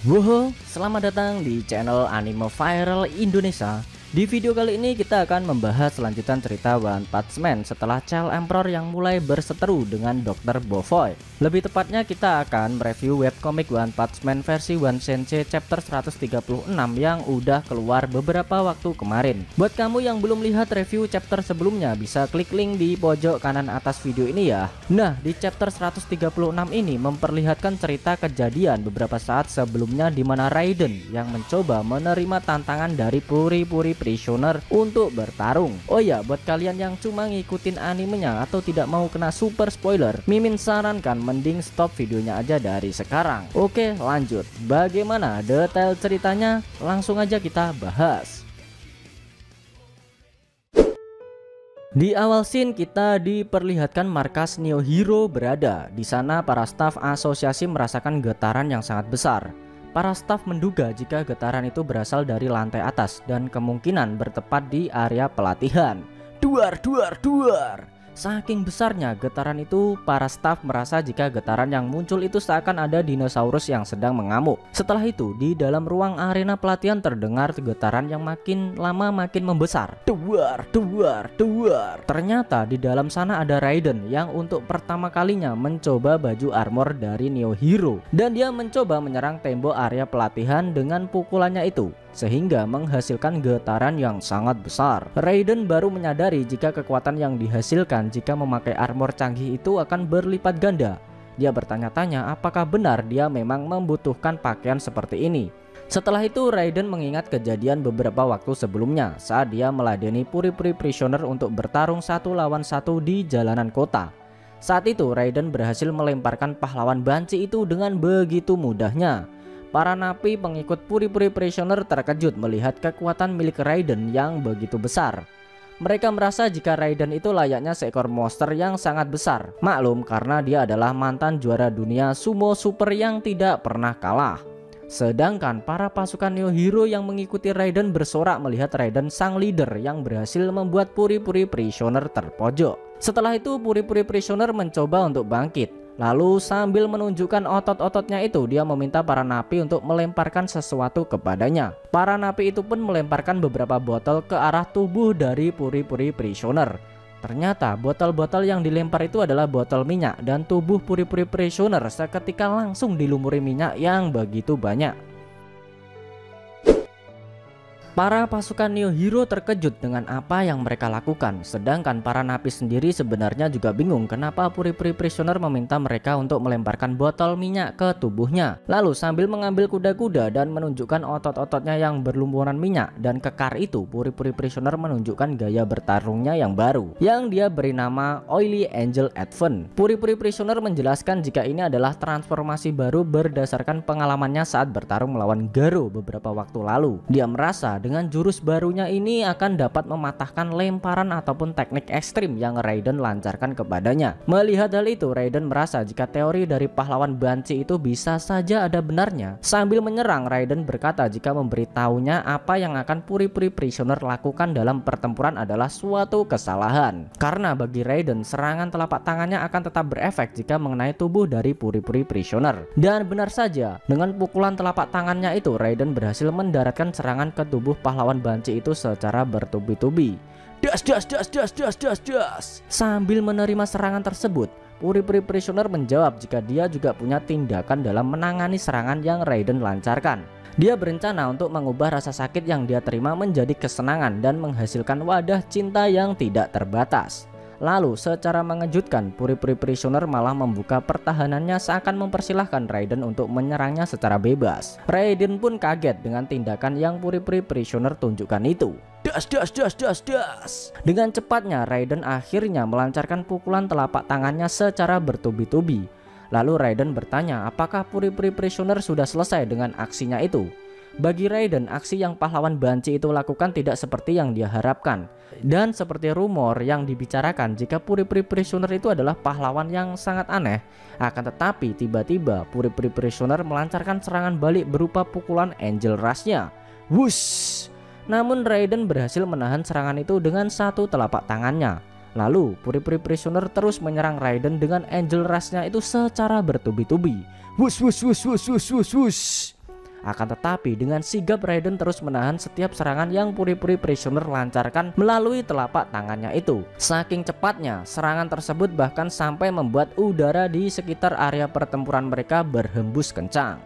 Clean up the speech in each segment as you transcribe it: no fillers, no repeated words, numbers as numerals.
Woho, selamat datang di channel Anime Viral Indonesia. Di video kali ini kita akan membahas lanjutan cerita One Punch Man setelah Child Emperor yang mulai berseteru dengan Dr. Bovoy. Lebih tepatnya kita akan mereview webcomic One Punch Man versi One Sensei chapter 136 yang udah keluar beberapa waktu kemarin. Buat kamu yang belum lihat review chapter sebelumnya, bisa klik link di pojok kanan atas video ini ya. Nah, di chapter 136 ini memperlihatkan cerita kejadian beberapa saat sebelumnya di mana Raiden yang mencoba menerima tantangan dari Puri-Puri Prisoner untuk bertarung. Oh ya, buat kalian yang cuma ngikutin animenya atau tidak mau kena super spoiler, Mimin sarankan mending stop videonya aja dari sekarang. Oke, lanjut. Bagaimana detail ceritanya? Langsung aja kita bahas. Di awal scene kita diperlihatkan markas Neo Hero berada. Di sana para staf asosiasi merasakan getaran yang sangat besar. Para staf menduga jika getaran itu berasal dari lantai atas dan kemungkinan bertepat di area pelatihan. Duar. Saking besarnya getaran itu, para staf merasa jika getaran yang muncul itu seakan ada dinosaurus yang sedang mengamuk. Setelah itu, di dalam ruang arena pelatihan terdengar getaran yang makin lama makin membesar. Duar. Ternyata di dalam sana ada Raiden yang untuk pertama kalinya mencoba baju armor dari Neo Hero. Dan dia mencoba menyerang tembok area pelatihan dengan pukulannya itu, sehingga menghasilkan getaran yang sangat besar. Raiden baru menyadari jika kekuatan yang dihasilkan jika memakai armor canggih itu akan berlipat ganda. Dia bertanya-tanya apakah benar dia memang membutuhkan pakaian seperti ini. Setelah itu Raiden mengingat kejadian beberapa waktu sebelumnya saat dia meladeni Puri-Puri Prisoner untuk bertarung 1 lawan 1 di jalanan kota. Saat itu Raiden berhasil melemparkan pahlawan banci itu dengan begitu mudahnya. Para napi pengikut Puri-Puri Prisoner terkejut melihat kekuatan milik Raiden yang begitu besar. Mereka merasa jika Raiden itu layaknya seekor monster yang sangat besar. Maklum karena dia adalah mantan juara dunia sumo super yang tidak pernah kalah. Sedangkan para pasukan Neo Hero yang mengikuti Raiden bersorak melihat Raiden sang leader yang berhasil membuat Puri-Puri Prisoner terpojok. Setelah itu Puri-Puri Prisoner mencoba untuk bangkit. Lalu sambil menunjukkan otot-ototnya itu, dia meminta para napi untuk melemparkan sesuatu kepadanya. Para napi itu pun melemparkan beberapa botol ke arah tubuh dari Puri-Puri Prisoner. Ternyata botol-botol yang dilempar itu adalah botol minyak dan tubuh Puri-Puri Prisoner seketika langsung dilumuri minyak yang begitu banyak. Para pasukan Neo Hero terkejut dengan apa yang mereka lakukan, sedangkan para napi sendiri sebenarnya juga bingung kenapa Puri-Puri Prisoner meminta mereka untuk melemparkan botol minyak ke tubuhnya. Lalu sambil mengambil kuda-kuda dan menunjukkan otot-ototnya yang berlumuran minyak dan kekar itu, Puri-Puri Prisoner menunjukkan gaya bertarungnya yang baru, yang dia beri nama Oily Angel Advent. Puri-Puri Prisoner menjelaskan jika ini adalah transformasi baru berdasarkan pengalamannya saat bertarung melawan Garo beberapa waktu lalu. Dia merasa dengan jurus barunya ini akan dapat mematahkan lemparan ataupun teknik ekstrim yang Raiden lancarkan kepadanya. Melihat hal itu, Raiden merasa jika teori dari pahlawan banci itu bisa saja ada benarnya. Sambil menyerang, Raiden berkata jika memberitahunya apa yang akan Puri-Puri Prisoner lakukan dalam pertempuran adalah suatu kesalahan. Karena bagi Raiden, serangan telapak tangannya akan tetap berefek jika mengenai tubuh dari Puri-Puri Prisoner. Dan benar saja, dengan pukulan telapak tangannya itu, Raiden berhasil mendaratkan serangan ke tubuh pahlawan banci itu secara bertubi-tubi. Das. Sambil menerima serangan tersebut, Puri-Puri Prisoner menjawab jika dia juga punya tindakan dalam menangani serangan yang Raiden lancarkan. Dia berencana untuk mengubah rasa sakit yang dia terima menjadi kesenangan dan menghasilkan wadah cinta yang tidak terbatas. Lalu secara mengejutkan, Puri-Puri Prisoner malah membuka pertahanannya seakan mempersilahkan Raiden untuk menyerangnya secara bebas. Raiden pun kaget dengan tindakan yang Puri-Puri Prisoner tunjukkan itu. Das. Dengan cepatnya Raiden akhirnya melancarkan pukulan telapak tangannya secara bertubi-tubi. Lalu Raiden bertanya apakah Puri-Puri Prisoner sudah selesai dengan aksinya itu. Bagi Raiden, aksi yang pahlawan banci itu lakukan tidak seperti yang dia harapkan. Dan seperti rumor yang dibicarakan jika Puri-Puri Prisoner itu adalah pahlawan yang sangat aneh. Akan tetapi tiba-tiba Puri-Puri Prisoner melancarkan serangan balik berupa pukulan Angel Rush-nya. Wush! Namun Raiden berhasil menahan serangan itu dengan satu telapak tangannya. Lalu Puri-Puri Prisoner terus menyerang Raiden dengan Angel Rush-nya itu secara bertubi-tubi. Wush wush wush wush wush wush wush. Akan tetapi dengan sigap Raiden terus menahan setiap serangan yang Puri-Puri Prisoner lancarkan melalui telapak tangannya itu. Saking cepatnya serangan tersebut bahkan sampai membuat udara di sekitar area pertempuran mereka berhembus kencang.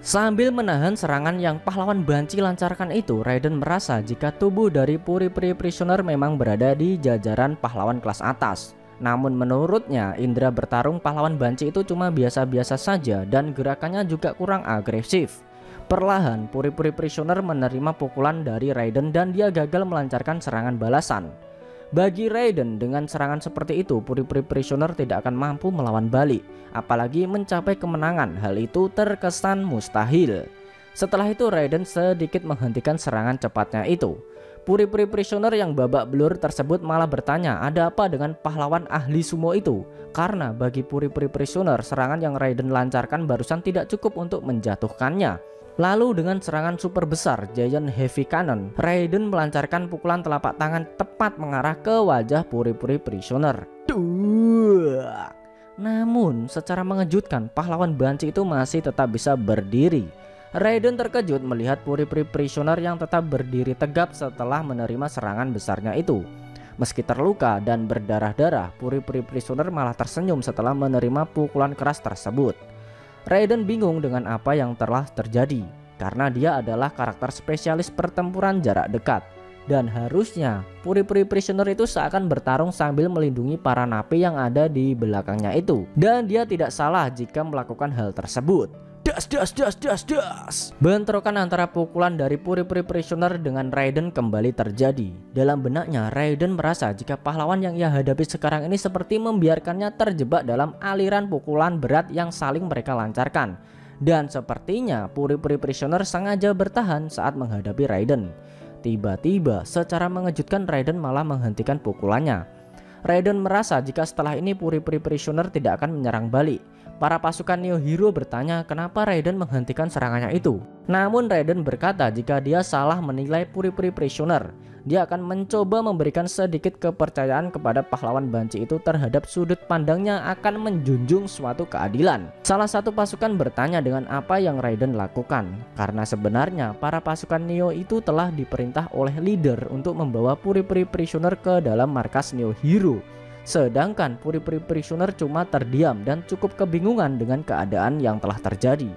Sambil menahan serangan yang pahlawan banci lancarkan itu, Raiden merasa jika tubuh dari Puri-Puri Prisoner memang berada di jajaran pahlawan kelas atas. Namun menurutnya, indera bertarung pahlawan banci itu cuma biasa-biasa saja dan gerakannya juga kurang agresif. Perlahan, Puri-Puri Prisoner menerima pukulan dari Raiden dan dia gagal melancarkan serangan balasan. Bagi Raiden, dengan serangan seperti itu, Puri-Puri Prisoner tidak akan mampu melawan balik, apalagi mencapai kemenangan. Hal itu terkesan mustahil. Setelah itu Raiden sedikit menghentikan serangan cepatnya itu. Puri-Puri Prisoner yang babak belur tersebut malah bertanya ada apa dengan pahlawan ahli sumo itu. Karena bagi Puri-Puri Prisoner, serangan yang Raiden lancarkan barusan tidak cukup untuk menjatuhkannya. Lalu dengan serangan super besar Giant Heavy Cannon, Raiden melancarkan pukulan telapak tangan tepat mengarah ke wajah Puri-Puri Prisoner. Namun secara mengejutkan pahlawan banci itu masih tetap bisa berdiri. Raiden terkejut melihat Puri-Puri Prisoner yang tetap berdiri tegap setelah menerima serangan besarnya itu. Meski terluka dan berdarah-darah, Puri-Puri Prisoner malah tersenyum setelah menerima pukulan keras tersebut. Raiden bingung dengan apa yang telah terjadi, karena dia adalah karakter spesialis pertempuran jarak dekat. Dan harusnya Puri-Puri Prisoner itu seakan bertarung sambil melindungi para napi yang ada di belakangnya itu. Dan dia tidak salah jika melakukan hal tersebut. Das das das das das. Bentrokan antara pukulan dari Puri-Puri Prisoner dengan Raiden kembali terjadi. Dalam benaknya Raiden merasa jika pahlawan yang ia hadapi sekarang ini seperti membiarkannya terjebak dalam aliran pukulan berat yang saling mereka lancarkan. Dan sepertinya Puri-Puri Prisoner sengaja bertahan saat menghadapi Raiden. Tiba-tiba secara mengejutkan Raiden malah menghentikan pukulannya. Raiden merasa jika setelah ini Puri-Puri Prisoner tidak akan menyerang balik. Para pasukan Neo Hero bertanya kenapa Raiden menghentikan serangannya itu. Namun Raiden berkata jika dia salah menilai Puri-Puri Prisoner, dia akan mencoba memberikan sedikit kepercayaan kepada pahlawan banci itu terhadap sudut pandangnya akan menjunjung suatu keadilan. Salah satu pasukan bertanya dengan apa yang Raiden lakukan, karena sebenarnya para pasukan Neo itu telah diperintah oleh leader untuk membawa Puri-Puri Prisoner ke dalam markas Neo Hero. Sedangkan Puri-Puri Prisoner cuma terdiam dan cukup kebingungan dengan keadaan yang telah terjadi.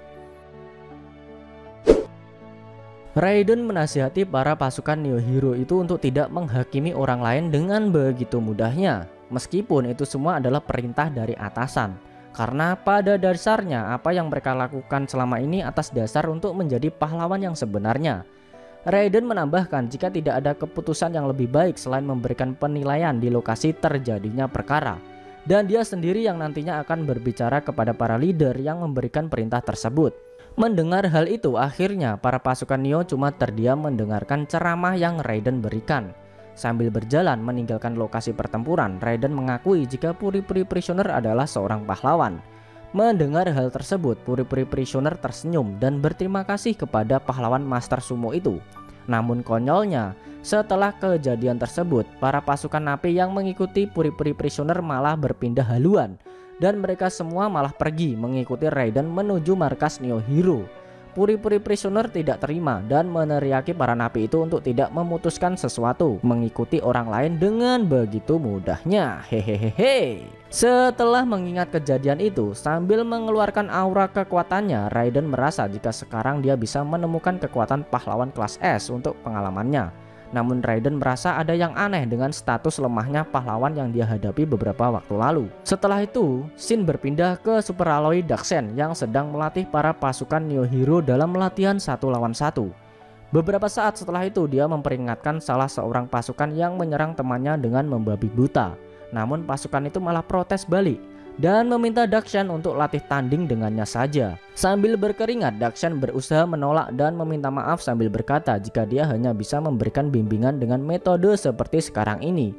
Raiden menasihati para pasukan Neo Hero itu untuk tidak menghakimi orang lain dengan begitu mudahnya, meskipun itu semua adalah perintah dari atasan. Karena pada dasarnya apa yang mereka lakukan selama ini atas dasar untuk menjadi pahlawan yang sebenarnya. Raiden menambahkan jika tidak ada keputusan yang lebih baik selain memberikan penilaian di lokasi terjadinya perkara. Dan dia sendiri yang nantinya akan berbicara kepada para leader yang memberikan perintah tersebut. Mendengar hal itu, akhirnya para pasukan Neo cuma terdiam mendengarkan ceramah yang Raiden berikan. Sambil berjalan meninggalkan lokasi pertempuran, Raiden mengakui jika Puri-Puri Prisoner adalah seorang pahlawan. Mendengar hal tersebut, Puri-Puri Prisoner tersenyum dan berterima kasih kepada pahlawan Master Sumo itu. Namun konyolnya, setelah kejadian tersebut, para pasukan napi yang mengikuti Puri-Puri Prisoner malah berpindah haluan. Dan mereka semua malah pergi mengikuti Raiden menuju markas Neo Hero. Puri-Puri Prisoner tidak terima dan meneriaki para napi itu untuk tidak memutuskan sesuatu, mengikuti orang lain dengan begitu mudahnya. Hehehe. Setelah mengingat kejadian itu, sambil mengeluarkan aura kekuatannya, Raiden merasa jika sekarang dia bisa menemukan kekuatan pahlawan kelas S untuk pengalamannya. Namun Raiden merasa ada yang aneh dengan status lemahnya pahlawan yang dia hadapi beberapa waktu lalu. Setelah itu, Shin berpindah ke Super Alloy Dakshen yang sedang melatih para pasukan Neo Hero dalam latihan 1 lawan 1. Beberapa saat setelah itu, dia memperingatkan salah seorang pasukan yang menyerang temannya dengan membabi buta. Namun pasukan itu malah protes balik dan meminta Dakshen untuk latih tanding dengannya saja. Sambil berkeringat, Dakshen berusaha menolak dan meminta maaf sambil berkata jika dia hanya bisa memberikan bimbingan dengan metode seperti sekarang ini.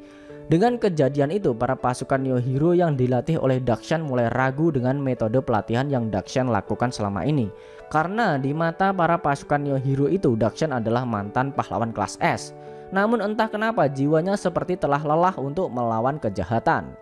Dengan kejadian itu, para pasukan Neo Hero yang dilatih oleh Dakshen mulai ragu dengan metode pelatihan yang Dakshen lakukan selama ini. Karena di mata para pasukan Neo Hero itu, Dakshen adalah mantan pahlawan kelas S. Namun entah kenapa jiwanya seperti telah lelah untuk melawan kejahatan.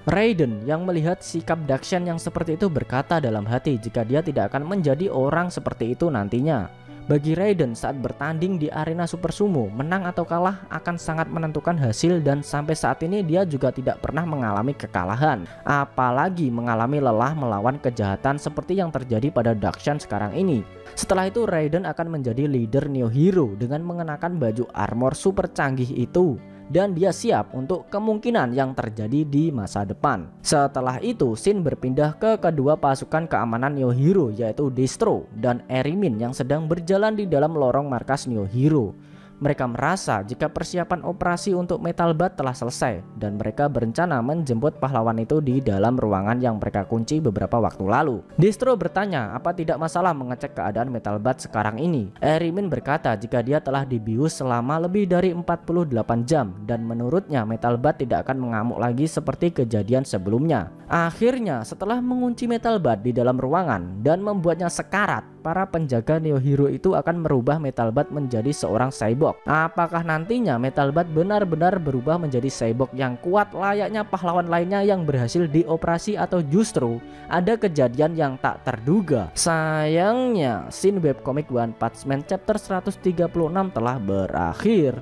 Raiden yang melihat sikap Dakshan yang seperti itu berkata dalam hati jika dia tidak akan menjadi orang seperti itu nantinya. Bagi Raiden saat bertanding di arena Super Sumo, menang atau kalah akan sangat menentukan hasil dan sampai saat ini dia juga tidak pernah mengalami kekalahan. Apalagi mengalami lelah melawan kejahatan seperti yang terjadi pada Dakshan sekarang ini. Setelah itu Raiden akan menjadi leader Neo Hero dengan mengenakan baju armor super canggih itu. Dan dia siap untuk kemungkinan yang terjadi di masa depan. Setelah itu Shin berpindah ke kedua pasukan keamanan Neo Hero yaitu Destro dan Erimin yang sedang berjalan di dalam lorong markas Neo Hero. Mereka merasa jika persiapan operasi untuk Metal Bat telah selesai dan mereka berencana menjemput pahlawan itu di dalam ruangan yang mereka kunci beberapa waktu lalu. Destro bertanya apa tidak masalah mengecek keadaan Metal Bat sekarang ini. Erimin berkata jika dia telah dibius selama lebih dari 48 jam dan menurutnya Metal Bat tidak akan mengamuk lagi seperti kejadian sebelumnya. Akhirnya setelah mengunci Metal Bat di dalam ruangan dan membuatnya sekarat, para penjaga Neo Hero itu akan merubah Metal Bat menjadi seorang cyborg. Apakah nantinya Metal Bat benar-benar berubah menjadi cyborg yang kuat layaknya pahlawan lainnya yang berhasil dioperasi atau justru ada kejadian yang tak terduga? Sayangnya scene webcomic One Punch Man chapter 136 telah berakhir.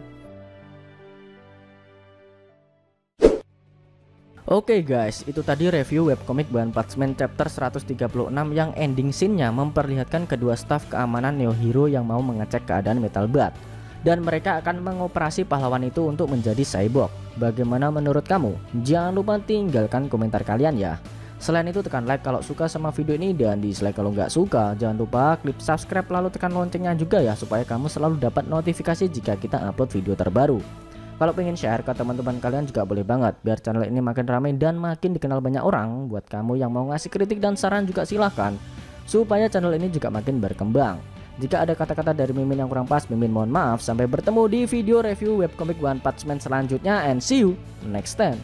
Oke guys, itu tadi review webcomic One Punch Man chapter 136 yang ending scene-nya memperlihatkan kedua staf keamanan Neo Hero yang mau mengecek keadaan Metal Bat. Dan mereka akan mengoperasi pahlawan itu untuk menjadi cyborg. Bagaimana menurut kamu? Jangan lupa tinggalkan komentar kalian ya. Selain itu tekan like kalau suka sama video ini dan dislike kalau nggak suka. Jangan lupa klik subscribe lalu tekan loncengnya juga ya supaya kamu selalu dapat notifikasi jika kita upload video terbaru. Kalau pengen share ke teman-teman kalian juga boleh banget biar channel ini makin ramai dan makin dikenal banyak orang. Buat kamu yang mau ngasih kritik dan saran juga silahkan supaya channel ini juga makin berkembang. Jika ada kata-kata dari Mimin yang kurang pas, Mimin mohon maaf. Sampai bertemu di video review webcomic One Punch Man selanjutnya and see you next time.